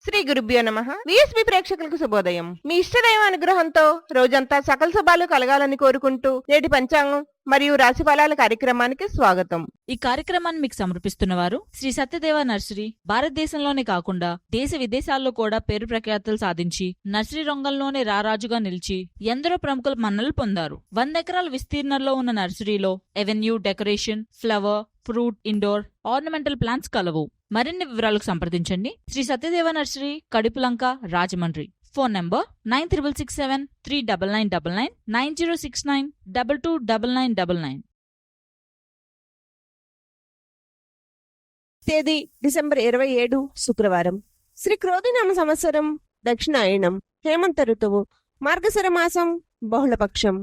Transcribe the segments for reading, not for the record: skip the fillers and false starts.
శ్రీ గురుభ్యో నమః. విఎస్బి ప్రేక్షకులకు శుభోదయం. మీ ఇష్టదైవ అనుగ్రహంతో రోజంతా సకల శుభాలు కలగాలని కోరుకుంటూ నేటి పంచాంగం మరియు రాశి ఫలాల కార్యక్రమానికి స్వాగతం. ఈ కార్యక్రమాన్ని మీకు సమర్పిస్తున్న వారు శ్రీ సత్యదేవ నర్సరీ. భారతదేశంలోనే కాకుండా దేశ విదేశాల్లో కూడా పేరు ప్రఖ్యాతులు సాధించి నర్సరీ రంగంలోనే రారాజుగా నిలిచి ఎందరో ప్రముఖుల మన్నలు పొందారు. 100 ఎకరాల విస్తీర్ణంలో ఉన్న నర్సరీలో avenue, decoration, flower, fruit, indoor, ornamental plants కలవు. మరిన్ని వివరాలకు సంప్రదించండి Shri Satyadeva nursery, Kadupulanka, Rajahmundry. Phone number 9667 39999 90692299. తేదీ డిసెంబర్ 27 శుక్రవారం. శ్రీ క్రోధినామ సంవత్సరం దక్షిణాయనం, హేమంత ఋతువు, మార్గశిర మాసం, బహుళపక్షం.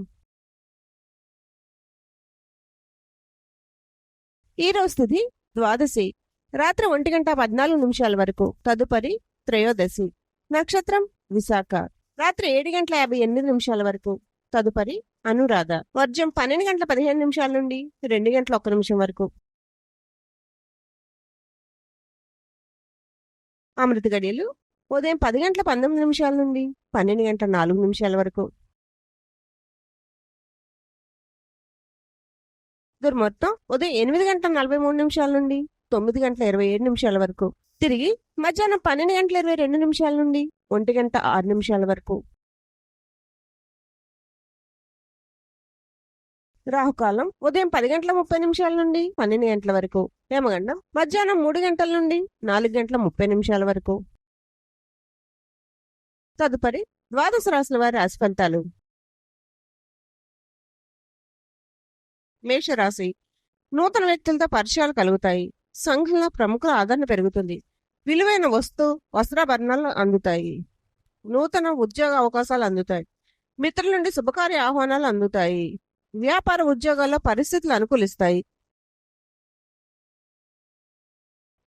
ఈ రోజు తిథి ద్వాదశి, రాత్రి 1:14 వరకు. తదుపరి త్రయోదశి. నక్షత్రం విశాఖ, రాత్రి 7:58 వరకు. తదుపరి అనురాధ. వర్జం 12:15 నుండి 2:01 వరకు. అమృత గడియలు ఉదయం 10:19 నుండి 12:04 వరకు. దుర్ముహూర్తం ఉదయం 8:43 నుండి 9:27 వరకు. తిరిగి మధ్యాహ్నం 12:22 నుండి 1:06 వరకు. రాహుకాలం ఉదయం 10:30 నుండి 12 వరకు. యమగండం మధ్యాహ్నం 3 గంటల నుండి 4:30 వరకు. తదుపరి ద్వాదశ రాశుల వారి రాశి ఫలితాలు. మేషరాశి, నూతన వ్యక్తులతో పరిచయాలు కలుగుతాయి. సంఘంలో ప్రముఖుల ఆదరణ పెరుగుతుంది. విలువైన వస్త్రాభరణాలు అందుతాయి. నూతన ఉద్యోగ అవకాశాలు అందుతాయి. మిత్రుల నుండి శుభకార్య ఆహ్వానాలు అందుతాయి. వ్యాపార ఉద్యోగాల్లో పరిస్థితులు అనుకూలిస్తాయి.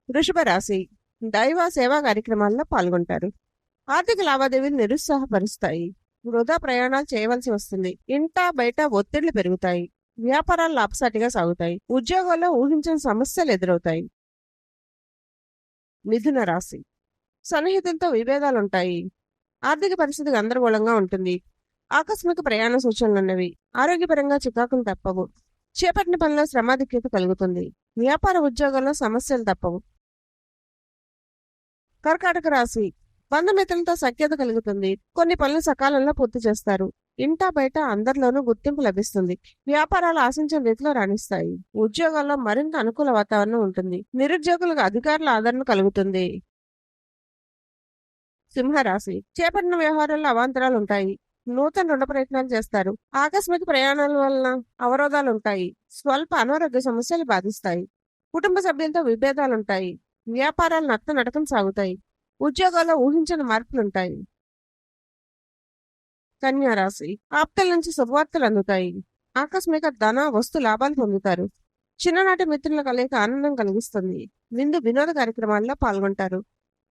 వృషభ రాశి, దైవ సేవా కార్యక్రమాల్లో పాల్గొంటారు. ఆర్థిక లావాదేవీలు నిరుత్సాహపరుస్తాయి. వృధా ప్రయాణాలు చేయవలసి వస్తుంది. ఇంటా బయట ఒత్తిళ్లు పెరుగుతాయి. వ్యాపారాలు లాభసాటిగా సాగుతాయి. ఉద్యోగాల్లో ఊహించని సమస్యలు ఎదురవుతాయి. మిథున రాశి, సన్నిహితులతో విభేదాలుంటాయి. ఆర్థిక పరిస్థితి గందరగోళంగా ఉంటుంది. ఆకస్మిక ప్రయాణ సూచనలున్నవి. ఆరోగ్యపరంగా చికాకులు తప్పవు. చేపట్టిన పనిలో శ్రమాధిక్యత కలుగుతుంది. వ్యాపార ఉద్యోగాల్లో సమస్యలు తప్పవు. కర్కాటక రాశి, బంధుమిత్రులతో సఖ్యత కలుగుతుంది. కొన్ని పనులు సకాలంలో పూర్తి చేస్తారు. ఇంటా బయట అందరిలోనూ గుర్తింపు లభిస్తుంది. వ్యాపారాలు ఆశించిన రీతిలో రాణిస్తాయి. ఉద్యోగాల్లో మరింత అనుకూల వాతావరణం ఉంటుంది. నిరుద్యోగులకు అధికారుల ఆదరణ కలుగుతుంది. సింహరాశి, చేపట్టిన వ్యవహారాల్లో అవాంతరాలు ఉంటాయి. నూతన రుణ ప్రయత్నాలు చేస్తారు. ఆకస్మిక ప్రయాణాల వలన అవరోధాలుంటాయి. స్వల్ప అనారోగ్య సమస్యలు బాధిస్తాయి. కుటుంబ సభ్యులతో విభేదాలుంటాయి. వ్యాపారాలు నడకం సాగుతాయి. ఉద్యోగాల్లో ఊహించని మార్పులుంటాయి. కన్యా రాశి, ఆప్తుల నుంచి శుభవార్తలు అందుతాయి. ఆకస్మిక ధన వస్తు లాభాలు పొందుతారు. చిన్ననాటి మిత్రుల కలయిక ఆనందం కలిగిస్తుంది. విందు వినోద కార్యక్రమాల్లో పాల్గొంటారు.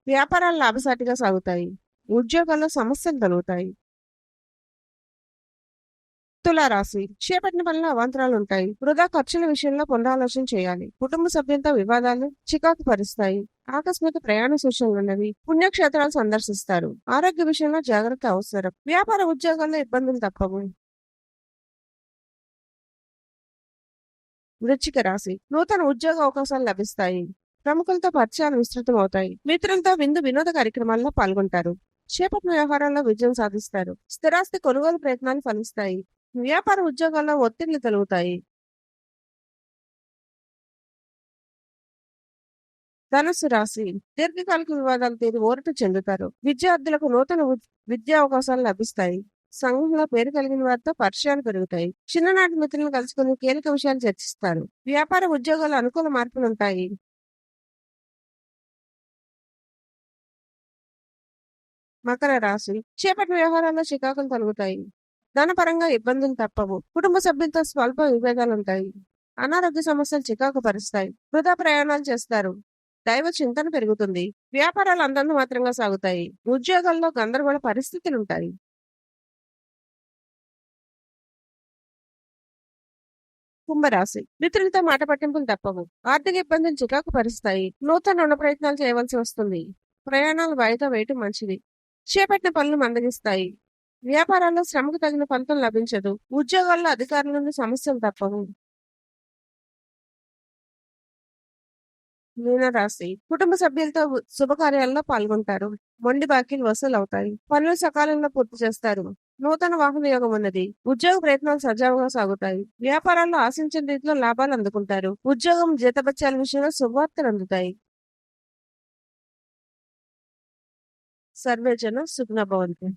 వ్యాపారాలు లాభసాటిగా సాగుతాయి. ఉద్యోగాల్లో సమస్యలు తొలుగుతాయి. తులారాశి, చేపట్టిన పనుల అవాంతరాలు ఉంటాయి. వృధా ఖర్చుల విషయంలో పునరాలోచన చేయాలి. కుటుంబ సభ్యులతో వివాదాలు చికాకు పరుస్తాయి. ఆకస్మిక ప్రయాణ సూచనలున్నవి. పుణ్యక్షేత్రాలు సందర్శిస్తారు. ఆరోగ్య విషయంలో జాగ్రత్త అవసరం. వ్యాపార ఉద్యోగాల్లో ఇబ్బందులు తప్పవు. వృశ్చిక రాశి, నూతన ఉద్యోగ అవకాశాలు లభిస్తాయి. ప్రముఖులతో పరిచయాలు విస్తృతం అవుతాయి. మిత్రులతో విందు వినోద కార్యక్రమాల్లో పాల్గొంటారు. చేపట్టిన వ్యవహారాల్లో విజయం సాధిస్తారు. స్థిరాస్తి కొనుగోలు ప్రయత్నాలు ఫలిస్తాయి. వ్యాపార ఉద్యోగాల్లో ఒత్తిళ్లు తొలుగుతాయి. ధనుస్సు రాశి, దీర్ఘకాలిక వివాదాలు తీరి ఊరట చెందుతారు. విద్యార్థులకు నూతన విద్యా అవకాశాలు లభిస్తాయి. సంఘంలో పేరు కలిగిన వారితో పరిచయాలు పెరుగుతాయి. చిన్ననాటి మిత్రులను కలుసుకుని కీలక విషయాలు చర్చిస్తారు. వ్యాపార ఉద్యోగాలు అనుకూల మార్పులుంటాయి. మకర రాశి, చేపట్టిన వ్యవహారాల్లో చికాకులు తొలగుతాయి. ధనపరంగా ఇబ్బందులు తప్పవు. కుటుంబ సభ్యులతో స్వల్ప విభేదాలుంటాయి. అనారోగ్య సమస్యలు చికాకు పరుస్తాయి. వృధా ప్రయాణాలు చేస్తారు. దైవ చింతన పెరుగుతుంది. వ్యాపారాలు అందంత మాత్రంగా సాగుతాయి. ఉద్యోగాల్లో గందరగోళ పరిస్థితులుంటాయి. కుంభరాశి, మిత్రులతో మాట పట్టింపులు తప్పవు. ఆర్థిక ఇబ్బందులు చికాకు పరుస్తాయి. నూతన రుణ ప్రయత్నాలు చేయవలసి వస్తుంది. ప్రయాణాలు వాయిదా వేయటం మంచిది. చేపట్టిన పనులు మందగిస్తాయి. వ్యాపారాల్లో శ్రమకు తగిన ఫలితం లభించదు. ఉద్యోగాల్లో అధికారుల నుండి సమస్యలు తప్పవు. మీనరాశి కుటుంబ సభ్యులతో శుభకార్యాల్లో పాల్గొంటారు. మొండి బాకీలు వసూలు అవుతాయి. పనులు సకాలంలో పూర్తి చేస్తారు. నూతన వాహన యోగం ఉన్నది. ఉద్యోగ ప్రయత్నాలు సజావుగా సాగుతాయి. వ్యాపారాల్లో ఆశించిన రీతిలో లాభాలు అందుకుంటారు. ఉద్యోగం జీతభత్యాల విషయంలో శుభవార్తలు అందుతాయి. సర్వే జన సుఖినో భవంతు.